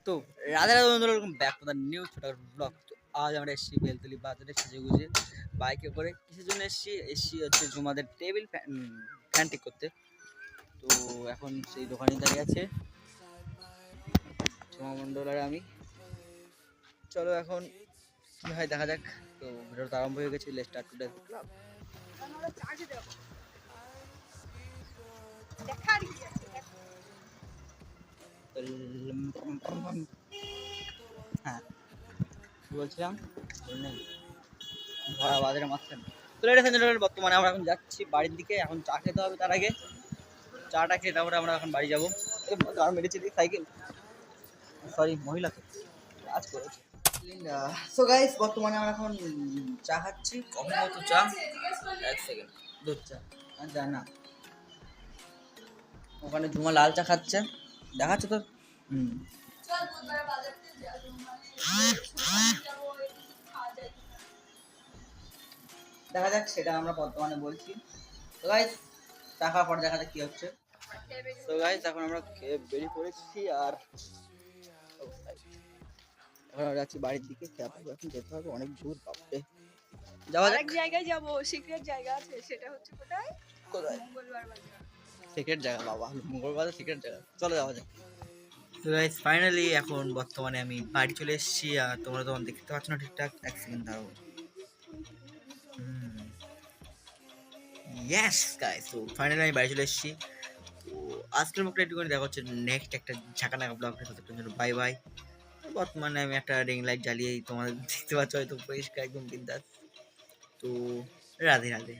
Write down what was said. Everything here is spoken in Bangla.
তো রাধা রাধা বন্ধুরা, ওরকম ব্যাক টু দ্য নিউ ছোট ব্লগ। তো আজ আমরা এসেছি বেলতলি বাজারে সেজে গুজে বাইকে করে। কিসের জন্য এসেছি হচ্ছে জুমাদের টেবিল ফ্যান ঠিক করতে। তো এখন সেই দোকানে দাঁড়িয়ে আছে জুমা মণ্ডল আর আমি। চলো এখন কি হয় দেখা যাক। তো ভিডিওটা আরম্ভ হয়ে গেছে, লেটস স্টার্ট টুডে ক্লাব। হ্যাঁ, কি বলছিলাম ভরা বাজারে মাঝখানে। তো লেডিস এন্ড জেন্টলম্যান, বর্তমানে আমরা এখন যাচ্ছি বাড়ির দিকে। এখন চা খেতে হবে, তার আগে চাটা খেয়ে তারপরে আমরা এখন বাড়ি যাবো। কারণ মেরেছি সাইকেল, সরি মহিলাকে কাজ করেছে। সো গাইস, বর্তমানে আমরা এখন চা খাচ্ছি, কফি মতো চা। এক সেকেন্ড, দুধ চা আর যায় না। ওখানে ঝুমা লাল চা খাচ্ছে, দেখাচ্ছে তো। দেখা যাক, সেটা আমরা বর্তমানে বলছি। তো গাইস, চা খাওয়ার পর দেখা যাক কি হচ্ছে। তো গাইস, এখন আমরা খেয়ে বেরিয়ে পড়েছি আর এখন আমরা যাচ্ছি বাড়ির দিকে। এখন যেতে হবে অনেক দূর, বাপরে। যাওয়া যাক, জায়গায় যাবো, সিক্রেট জায়গা আছে, সেটা হচ্ছে কোথায়? কোথায়? মঙ্গলবার বাজার। সিক্রেট জায়গা বাবা, মঙ্গলবার সিক্রেট জায়গা, চলো যাওয়া যাক। তো গাইস, ফাইনালি এখন বর্তমানে আমি বাড়ি চলে এসেছি। আর তোমরা তখন দেখতে পাচ্ছ না ঠিকঠাক, এক সেকেন্ড দাঁড়াও। ইয়েস গাইস, তো ফাইনালি আমি বাড়ি চলে এসেছি। তো আজকের ব্লগটা একটুখানি দেখা হচ্ছে নেক্সট একটা ঝাঁকানাকা ব্লগ। Bye bye. বর্তমানে আমি একটা রিং লাইট জ্বালিয়েই তোমাদের দেখতে পাচ্ছ হয়তো পরিষ্কার একদম বিন্দাস। তো রাধে রাধে।